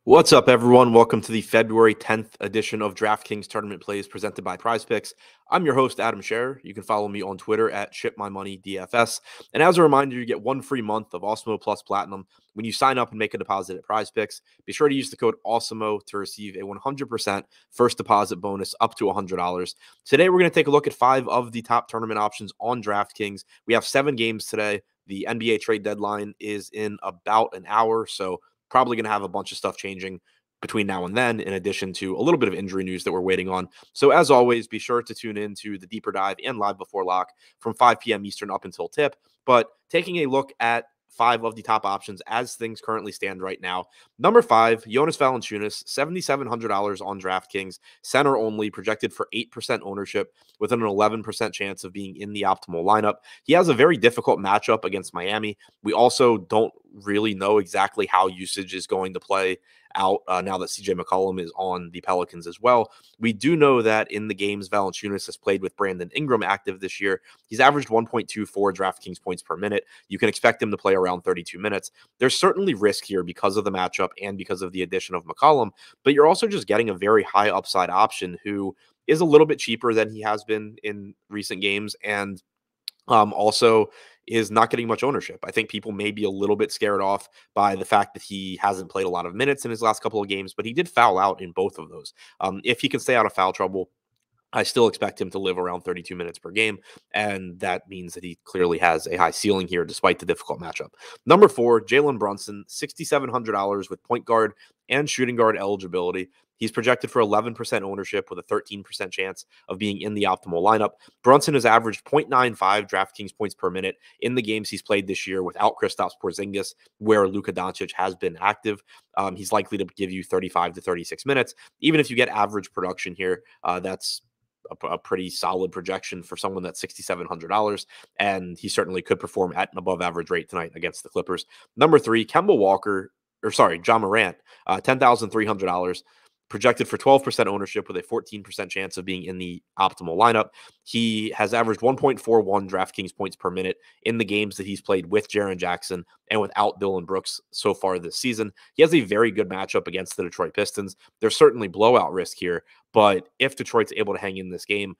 What's up, everyone? Welcome to the February 10th edition of DraftKings Tournament Plays presented by PrizePicks. I'm your host, Adam Scherer. You can follow me on Twitter at ShipMyMoneyDFS. And as a reminder, you get one free month of Awesemo Plus Platinum when you sign up and make a deposit at PrizePicks. Be sure to use the code Awesemo to receive a 100% first deposit bonus up to $100. Today, we're going to take a look at 5 of the top tournament options on DraftKings. We have 7 games today. The NBA trade deadline is in about an hour, so probably going to have a bunch of stuff changing between now and then, in addition to a little bit of injury news that we're waiting on. So as always, be sure to tune in to the Deeper Dive and Live Before Lock from 5 p.m. Eastern up until tip. But taking a look at 5 of the top options as things currently stand right now. Number 5, Jonas Valanciunas, $7,700 on DraftKings, center only, projected for 8% ownership with an 11% chance of being in the optimal lineup. He has a very difficult matchup against Miami. We also don't really know exactly how usage is going to play out now that CJ McCollum is on the Pelicans as well. We do know that in the games Valanciunas has played with Brandon Ingram active this year, he's averaged 1.24 DraftKings points per minute. You can expect him to play around 32 minutes. There's certainly risk here because of the matchup and because of the addition of McCollum, but you're also just getting a very high upside option who is a little bit cheaper than he has been in recent games, and also is not getting much ownership. I think people may be a little bit scared off by the fact that he hasn't played a lot of minutes in his last couple of games, but he did foul out in both of those. If he can stay out of foul trouble, I still expect him to live around 32 minutes per game, and that means that he clearly has a high ceiling here despite the difficult matchup. Number 4, Jalen Brunson, $6,700 with point guard and shooting guard eligibility. He's projected for 11% ownership with a 13% chance of being in the optimal lineup. Brunson has averaged 0.95 DraftKings points per minute in the games he's played this year without Kristaps Porzingis, where Luka Doncic has been active. He's likely to give you 35 to 36 minutes. Even if you get average production here, that's a pretty solid projection for someone that's $6,700, and he certainly could perform at an above average rate tonight against the Clippers. Number 3, Kemba Walker, Ja Morant, $10,300. Projected for 12% ownership with a 14% chance of being in the optimal lineup. He has averaged 1.41 DraftKings points per minute in the games that he's played with Jaren Jackson and without Dillon Brooks so far this season. He has a very good matchup against the Detroit Pistons. There's certainly blowout risk here, but if Detroit's able to hang in this game,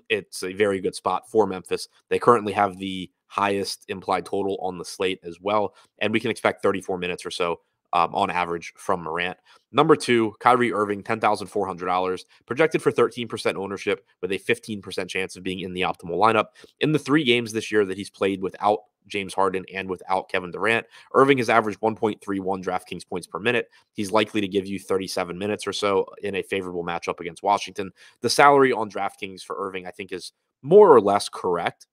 it's a very good spot for Memphis. They currently have the highest implied total on the slate as well, and we can expect 34 minutes or so on average from Morant. Number 2, Kyrie Irving, $10,400, projected for 13% ownership with a 15% chance of being in the optimal lineup. In the 3 games this year that he's played without James Harden and without Kevin Durant, Irving has averaged 1.31 DraftKings points per minute. He's likely to give you 37 minutes or so in a favorable matchup against Washington. The salary on DraftKings for Irving, I think, is more or less correct.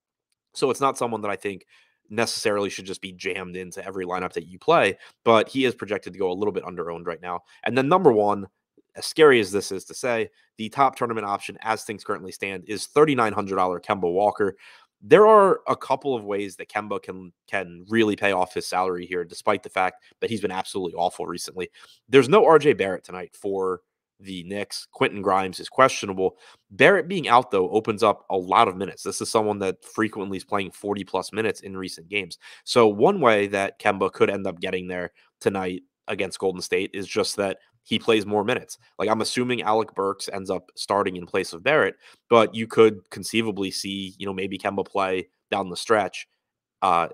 So it's not someone that I think necessarily should just be jammed into every lineup that you play, but he is projected to go a little bit under-owned right now. And then number 1, as scary as this is to say, the top tournament option as things currently stand is $3,900 Kemba Walker. There are a couple of ways that Kemba can really pay off his salary here, despite the fact that he's been absolutely awful recently. There's no RJ Barrett tonight for the Knicks. Quentin Grimes is questionable. Barrett being out, though, opens up a lot of minutes. This is someone that frequently is playing 40-plus minutes in recent games. So one way that Kemba could end up getting there tonight against Golden State is just that he plays more minutes. Like, I'm assuming Alec Burks ends up starting in place of Barrett, but you could conceivably see, maybe Kemba play down the stretch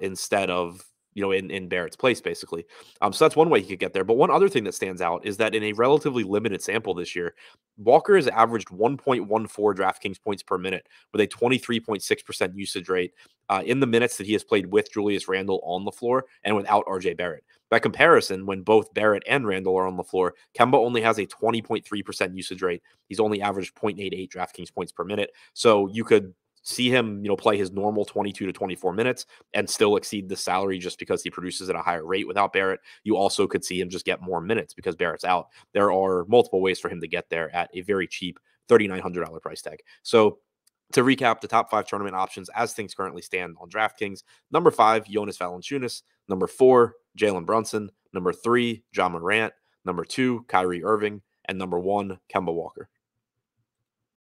instead of in Barrett's place, basically. So that's one way he could get there. But one other thing that stands out is that in a relatively limited sample this year, Walker has averaged 1.14 DraftKings points per minute with a 23.6% usage rate in the minutes that he has played with Julius Randle on the floor and without RJ Barrett. By comparison, when both Barrett and Randle are on the floor, Kemba only has a 20.3% usage rate. He's only averaged 0.88 DraftKings points per minute. So you could see him, play his normal 22 to 24 minutes and still exceed the salary just because he produces at a higher rate without Barrett. You also could see him just get more minutes because Barrett's out. There are multiple ways for him to get there at a very cheap $3,900 price tag. So to recap the top 5 tournament options as things currently stand on DraftKings: number 5, Jonas Valanciunas; number 4, Jalen Brunson; number 3, Ja Morant; number 2, Kyrie Irving; and number 1, Kemba Walker.